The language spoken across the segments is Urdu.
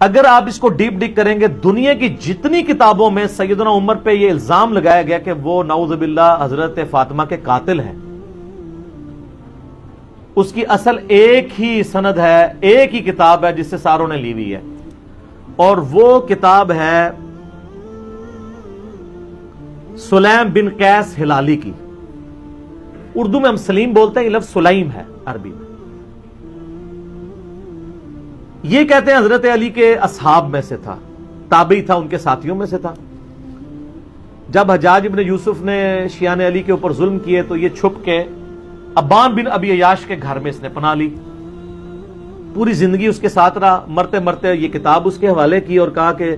اگر آپ اس کو ڈیپ ڈگ کریں گے، دنیا کی جتنی کتابوں میں سیدنا عمر پہ یہ الزام لگایا گیا کہ وہ نعوذ باللہ حضرت فاطمہ کے قاتل ہیں، اس کی اصل ایک ہی سند ہے، ایک ہی کتاب ہے جس سے ساروں نے لی ہوئی ہے، اور وہ کتاب ہے سلیم بن قیس ہلالی کی۔ اردو میں ہم سلیم بولتے ہیں، یہ لفظ سلیم ہے عربی میں۔ یہ کہتے ہیں حضرت علی کے اصحاب میں سے تھا، تابعی تھا، ان کے ساتھیوں میں سے تھا۔ جب حجاج ابن یوسف نے شیعان علی کے اوپر ظلم کیے تو یہ چھپ کے ابان بن ابی عیاش کے گھر میں اس نے پناہ لی، پوری زندگی اس کے ساتھ رہا۔ مرتے مرتے یہ کتاب اس کے حوالے کی اور کہا کہ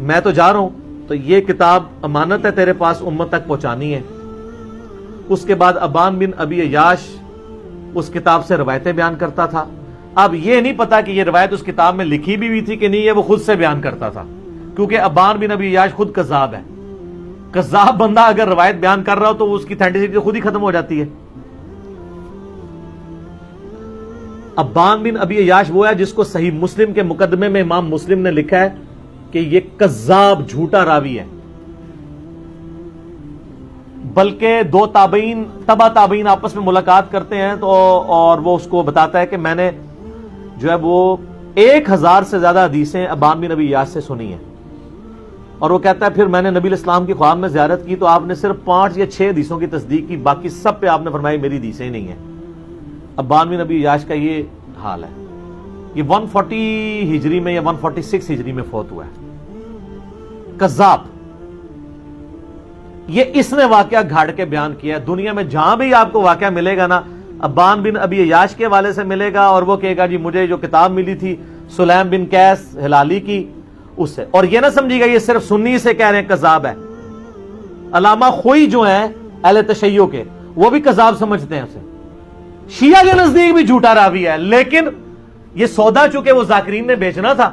میں تو جا رہا ہوں، تو یہ کتاب امانت ہے تیرے پاس، امت تک پہنچانی ہے۔ اس کے بعد ابان بن ابی عیاش اس کتاب سے روایتیں بیان کرتا تھا۔ اب یہ نہیں پتا کہ یہ روایت اس کتاب میں لکھی بھی ہوئی تھی کہ نہیں، یہ وہ خود سے بیان کرتا تھا، کیونکہ ابان بن ابی عیاش خود کذاب ہے۔ کذاب بندہ اگر روایت بیان کر رہا ہو تو اس کی اتھینٹسٹی خود ہی ختم ہو جاتی ہے۔ ابان بن ابی عیاش وہ ہے جس کو صحیح مسلم کے مقدمے میں امام مسلم نے لکھا ہے کہ یہ کذاب، جھوٹا راوی ہے۔ بلکہ دو تابعین، تبع تابعین آپس میں ملاقات کرتے ہیں تو اور وہ اس کو بتاتا ہے کہ میں نے جو ہے وہ 1000 سے زیادہ حدیثیں ابان بن ابی عیاش سے سنی ہیں، اور وہ کہتا ہے پھر میں نے نبی علیہ السلام کی خواب میں زیارت کی تو آپ نے صرف 5 یا 6 حدیثوں کی تصدیق کی، باقی سب پہ آپ نے فرمایا میری حدیثیں ہی نہیں ہیں۔ ابان بن ابی عیاش کا یہ حال ہے۔ یہ 140 ہجری میں یا 146 ہجری میں فوت ہوا ہے۔ کذاب۔ یہ اس نے واقعہ گھاڑ کے بیان کیا ہے۔ دنیا میں جہاں بھی آپ کو واقعہ ملے گا نا، ابان بن ابی عیاش کے حوالے سے ملے گا، اور وہ کہے گا جی مجھے جو کتاب ملی تھی سلیم بن قیس ہلالی کی، اس سے۔ اور یہ نہ سمجھیے گا یہ صرف سنی سے کہہ رہے ہیں کذاب ہے۔ علامہ خوئی جو ہیں اہل تشیع کے، وہ بھی کذاب سمجھتے ہیں اسے۔ شیعہ کے نزدیک بھی جھوٹا راوی ہے، لیکن یہ سودا چونکہ وہ ذاکرین نے بیچنا تھا،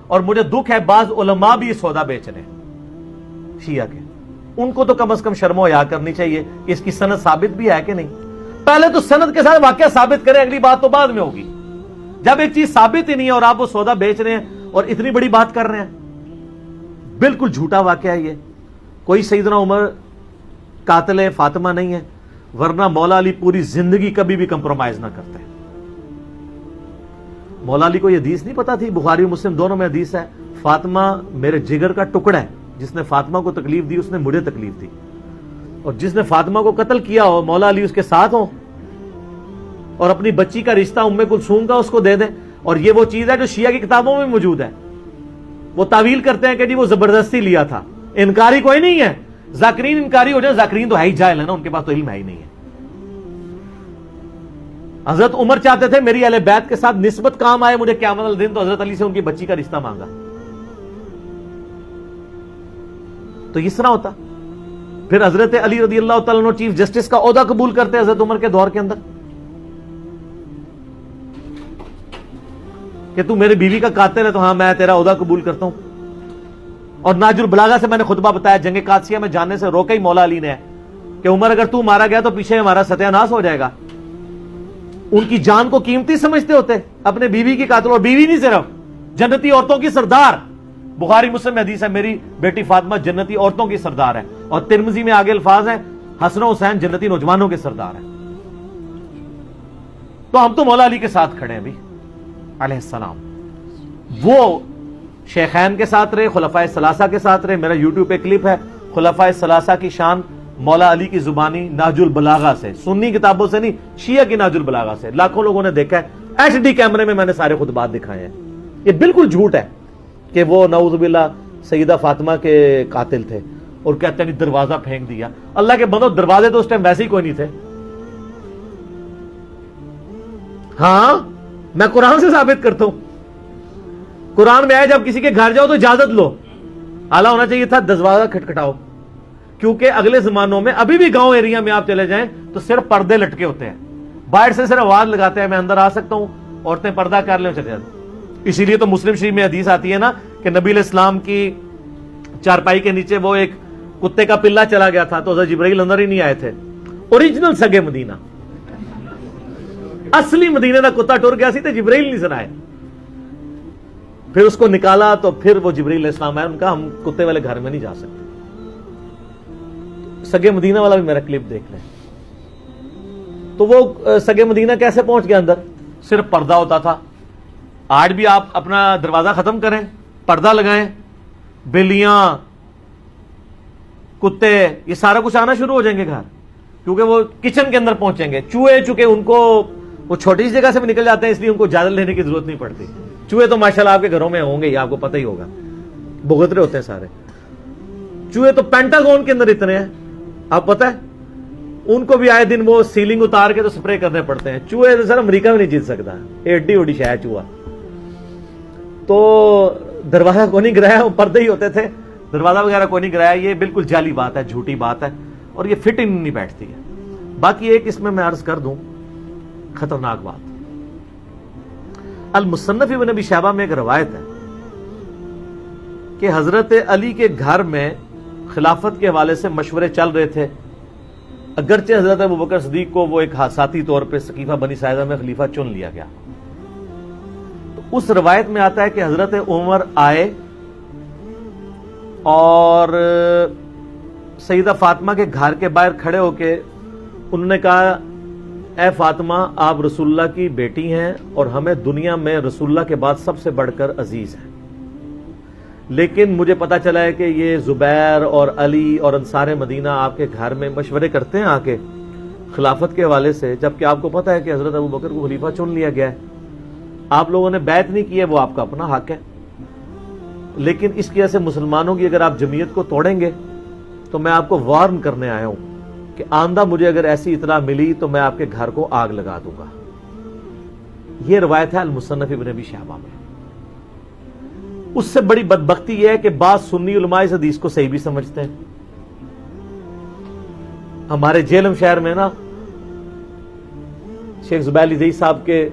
اور مجھے دکھ ہے بعض علماء بھی یہ سودا بیچ رہے ہیں شیعہ کے۔ ان کو تو کم از کم شرم و حیا کرنی چاہیے کہ اس کی سند ثابت بھی ہے کہ نہیں۔ پہلے تو سند کے ساتھ واقعہ ثابت کریں، اگلی بات تو بعد میں ہوگی۔ جب ایک چیز ثابت ہی نہیں ہے اور آپ وہ سودا بیچ رہے ہیں اور اتنی بڑی بات کر رہے ہیں، بالکل جھوٹا واقعہ ہے یہ۔ کوئی سیدنا عمر قاتل فاطمہ نہیں ہے، ورنہ مولا علی پوری زندگی کبھی بھی کمپرومائز نہ کرتے۔ مولا علی کو یہ حدیث نہیں پتا تھی، بخاری و مسلم دونوں میں حدیث ہے، فاطمہ میرے جگر کا ٹکڑا ہے، جس نے فاطمہ کو تکلیف دی اس نے مجھے تکلیف دی، اور جس نے فاطمہ کو قتل کیا ہو مولا علی اس کے ساتھ ہو، اور اپنی بچی کا رشتہ ام کلثوم کا اس کو دے دیں۔ اور یہ وہ چیز ہے جو شیعہ کی کتابوں میں موجود ہے۔ وہ تعویل کرتے ہیں کہ جی وہ زبردستی لیا تھا، انکاری کوئی نہیں ہے۔ ذاکرین انکاری ہو جائے، ذاکرین تو ہے ہی جاہل ہے نا، ان کے پاس تو علم ہے ہی نہیں ہے۔ حضرت عمر چاہتے تھے میری اہل بیت کے ساتھ نسبت کام آئے مجھے قیامت الدین، تو حضرت علی سے ان کی بچی کا رشتہ مانگا۔ تو اس طرح ہوتا۔ پھر حضرت علی رضی اللہ تعالیٰ عنہ چیف جسٹس کا عہدہ قبول کرتے حضرت عمر کے دور کے اندر کہ تو میری بیوی کا قاتل ہے تو ہاں میں تیرا عہدہ قبول کرتا ہوں۔ اور ناج البلاغہ سے میں نے خطبہ بتایا، جنگ قادسیہ میں جانے سے روکا ہی مولا علی نے کہ عمر اگر تو مارا گیا تو پیچھے ہمارا ستیہ ناش ہو جائے گا۔ ان کی جان کو قیمتی سمجھتے ہوتے، اپنے بیوی کی قاتل، اور بیوی نہیں صرف جنتی عورتوں کی سردار۔ بخاری مسلم میں حدیث ہے میری بیٹی فاطمہ جنتی عورتوں کی سردار ہے، اور ترمذی میں آگے الفاظ ہیں حسن و حسین جنتی نوجوانوں کے سردار ہیں۔ تو ہم تو مولا علی کے ساتھ کھڑے ہیں بھی علیہ السلام۔ وہ شیخین کے ساتھ رہے، خلفائے ثلاثہ کے ساتھ رہے۔ میرا یوٹیوب پہ کلپ ہے خلفائے ثلاثہ کی شان مولا علی کی زبانی نہج البلاغہ سے، سنی کتابوں سے نہیں، شیعہ کی نہج البلاغہ سے، لاکھوں لوگوں نے دیکھا ہے، ایچ ڈی کیمرے میں نے سارے خطبات دکھائے ہیں۔ یہ بالکل جھوٹ ہے کہ وہ نعوذ باللہ سیدہ فاطمہ کے قاتل تھے، اور کہتے ہیں دروازہ پھینک دیا۔ اللہ کے بندو، دروازے تو اس ٹائم ویسے ہی کوئی نہیں تھے۔ ہاں میں قرآن سے ثابت کرتا ہوں، قرآن میں آیا جب کسی کے گھر جاؤ تو اجازت لو، اعلیٰ ہونا چاہیے تھا دروازہ کھٹکھٹاؤ، کیونکہ اگلے زمانوں میں ابھی بھی گاؤں ایریا میں آپ چلے جائیں تو صرف پردے لٹکے ہوتے ہیں، باہر سے صرف آواز لگاتے ہیں میں اندر آ سکتا ہوں، عورتیں پردہ کر لیں چلے جاتے۔ اسی لیے تو مسلم شریف میں حدیث آتی ہے نا کہ نبی علیہ السلام کی چارپائی کے نیچے وہ ایک کتے کا پلہ چلا گیا تھا تو حضرت جبرائیل اندر ہی نہیں آئے تھے۔ اوریجنل سگے مدینہ، اصلی مدینہ دا کتا ٹر گیا سی تے جبرائیل نہیں سنائے۔ پھر اس کو نکالا تو پھر وہ جبریل علیہ السلام آئے، ان کا ہم کتے والے گھر میں نہیں جا سکتے. سگے مدینہ والا بھی میرا کلپ دیکھ لیں. تو وہ سگے مدینہ کیسے پہنچ گیا اندر؟ صرف پردہ ہوتا تھا. آج بھی آپ اپنا دروازہ ختم کریں، پردہ لگائیں، بلیاں، کتے، یہ سارا کچھ آنا شروع ہو جائیں گے گھر، کیونکہ وہ کچن کے اندر پہنچیں گے. چوہے چونکہ ان کو وہ چھوٹی سی جگہ سے بھی نکل جاتے ہیں، اس لیے ان کو اجازت لینے کی ضرورت نہیں پڑتی. چوہے تو ماشاءاللہ آپ کے گھروں میں ہوں گے، یہ آپ کو پتہ ہی ہوگا، بھگترے ہوتے ہیں سارے چوہے. تو پینٹاگون کے اندر اتنے ہیں، آپ پتہ ہے ان کو بھی آئے دن وہ سیلنگ اتار کے تو سپرے کرنے پڑتے ہیں. چوہے تو سر امریکہ میں نہیں جیت سکتا، ایڈی اوڈی شہ چوہا. تو دروازہ کو نہیں گرایا، وہ پردے ہی ہوتے تھے، دروازہ وغیرہ کو نہیں گرایا. یہ بالکل جعلی بات ہے، جھوٹی بات ہے، اور یہ فٹنگ نہیں بیٹھتی ہے. باقی ایک اس میں عرض کر دوں خطرناک بات. المصنف ابن ابی شیبہ میں ایک روایت ہے کہ حضرت علی کے گھر میں خلافت کے حوالے سے مشورے چل رہے تھے، اگرچہ حضرت ابوبکر صدیق کو وہ ایک حادثاتی طور پہ سقیفہ بنی ساعدہ میں خلیفہ چن لیا گیا. تو اس روایت میں آتا ہے کہ حضرت عمر آئے اور سیدہ فاطمہ کے گھر کے باہر کھڑے ہو کے انہوں نے کہا، اے فاطمہ آپ رسول اللہ کی بیٹی ہیں اور ہمیں دنیا میں رسول اللہ کے بعد سب سے بڑھ کر عزیز ہیں، لیکن مجھے پتا چلا ہے کہ یہ زبیر اور علی اور انصار مدینہ آپ کے گھر میں مشورے کرتے ہیں آ کے خلافت کے حوالے سے، جبکہ آپ کو پتا ہے کہ حضرت ابوبکر کو خلیفہ چن لیا گیا ہے. آپ لوگوں نے بیعت نہیں کی ہے، وہ آپ کا اپنا حق ہے، لیکن اس کی وجہ سے مسلمانوں کی اگر آپ جمعیت کو توڑیں گے تو میں آپ کو وارن کرنے آیا ہوں کہ آئندہ مجھے اگر ایسی اطلاع ملی تو میں آپ کے گھر کو آگ لگا دوں گا. یہ روایت ہے المصنف ابن ابی شیبہ میں. اس سے بڑی بدبختی یہ ہے کہ بعض سنی علماء اس حدیث کو صحیح بھی سمجھتے ہیں. ہمارے جیلم شہر میں نا شیخ زبیر علی زئی صاحب کے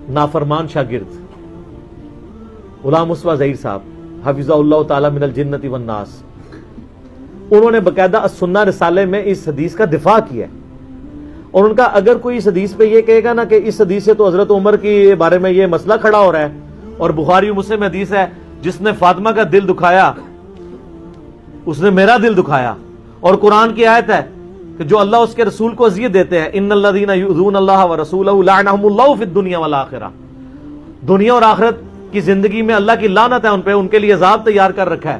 نافرمان شاگرد غلام مصطفیٰ ظہیر صاحب حفظہ اللہ تعالی من الجنت والناس، انہوں نے باقاعدہ السنہ رسالے میں اس حدیث کا دفاع کیا ہے. اور ان کا اگر کوئی اس حدیث پہ یہ کہے گا نا کہ اس حدیث سے تو حضرت عمر کے بارے میں یہ مسئلہ کھڑا ہو رہا ہے، اور بخاری و مسلم حدیث ہے جس نے فاطمہ کا دل دکھایا اس نے میرا دل دکھایا، اور قرآن کی آیت ہے کہ جو اللہ اس کے رسول کو اذیت دیتے ہیں، ان الذین یؤذون اللہ ورسولہ لعنہم اللہ فی الدنیا والآخرہ، دنیا اور آخرت کی زندگی میں اللہ کی لعنت ہے ان پہ، ان کے لیے عذاب تیار کر رکھا ہے.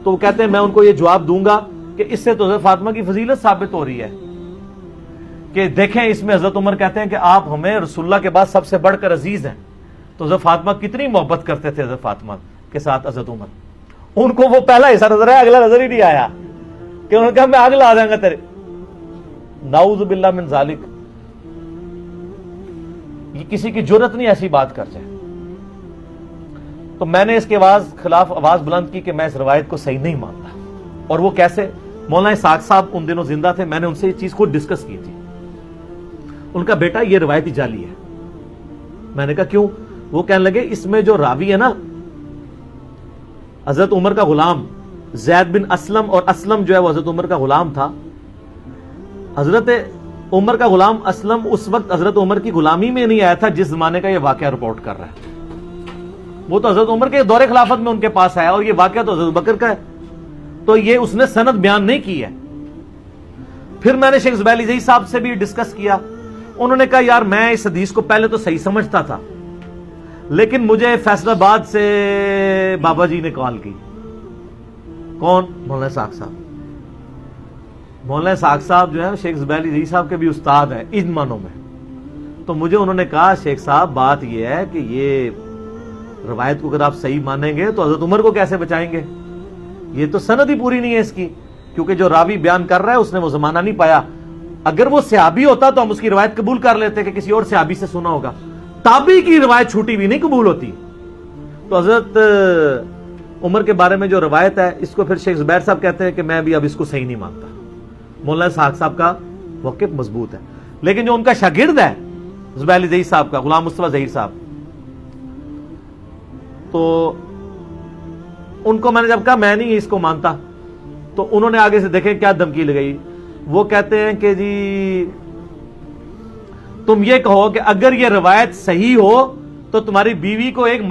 تو وہ کہتے ہیں میں ان کو یہ جواب دوں گا کہ اس سے تو حضرت فاطمہ کی فضیلت ثابت ہو رہی ہے کہ دیکھیں اس میں حضرت عمر کہتے ہیں کہ آپ ہمیں رسول اللہ کے بعد سب سے بڑھ کر عزیز ہیں. تو حضرت فاطمہ کتنی محبت کرتے تھے حضرت فاطمہ کے ساتھ حضرت عمر. ان کو وہ پہلا حصہ نظر آیا، اگلا نظر ہی نہیں آیا کہ انہوں نے کہا میں آگ لا دیں گا تیرے. نعوذ باللہ من ذالک، یہ کسی کی جرت نہیں ایسی بات کر جائے. تو میں نے اس کے خلاف آواز بلند کی کہ میں اس روایت کو صحیح نہیں مانتا. اور وہ کیسے؟ مولانا اسحاق صاحب ان دنوں زندہ تھے، میں نے ان سے یہ چیز خود ڈسکس کی تھی. ان کا بیٹا یہ روایت ہی جعلی ہے. میں نے کہا کیوں؟ وہ کہنے لگے اس میں جو راوی ہے نا حضرت عمر کا غلام زید بن اسلم، اور اسلم جو ہے وہ حضرت عمر کا غلام تھا. حضرت عمر کا غلام اسلم اس وقت حضرت عمر کی غلامی میں نہیں آیا تھا جس زمانے کا یہ واقعہ رپورٹ کر رہا ہے. وہ تو حضرت عمر کے دور خلافت میں ان کے پاس آیا، اور یہ واقعہ تو حضرت بکر کا ہے. تو یہ اس نے سند بیان نہیں کی ہے. پھر میں نے شیخ زبیر علی زئی صاحب سے بھی ڈسکس کیا. انہوں نے کہا یار میں اس حدیث کو پہلے تو صحیح سمجھتا تھا، لیکن مجھے فیصل آباد سے بابا جی نے کال کی. کون؟ مولانا اسحاق صاحب. مولانا اسحاق صاحب جو ہے شیخ زبیر علی زئی صاحب کے بھی استاد ہیں ان معنوں میں. تو مجھے انہوں نے کہا شیخ صاحب بات یہ ہے کہ یہ روایت کو اگر آپ صحیح مانیں گے تو حضرت عمر کو کیسے بچائیں گے؟ یہ تو سند ہی پوری نہیں ہے اس کی، کیونکہ جو راوی بیان کر رہا ہے اس نے وہ زمانہ نہیں پایا. اگر وہ صحابی ہوتا تو ہم اس کی روایت قبول کر لیتے کہ کسی اور صحابی سے سنا ہوگا. تابعی کی روایت چھوٹی بھی نہیں قبول ہوتی. تو حضرت عمر کے بارے میں جو روایت ہے اس کو پھر شیخ زبیر صاحب کہتے ہیں کہ میں بھی اب اس کو صحیح نہیں مانتا. مولانا اسحاق صاحب کا موقف مضبوط ہے، لیکن جو ان کا شاگرد ہے زبیر علی زئی صاحب کا غلام مصطفیٰ ظہیر صاحب، تو ان کو میں نے جب کہا میں نہیں اس کو مانتا، تو انہوں نے آگے سے دیکھیں کیا دھمکی لگائی. وہ کہتے ہیں کہ جی تم یہ کہو کہ اگر یہ روایت صحیح ہو تو تمہاری بیوی کو ایک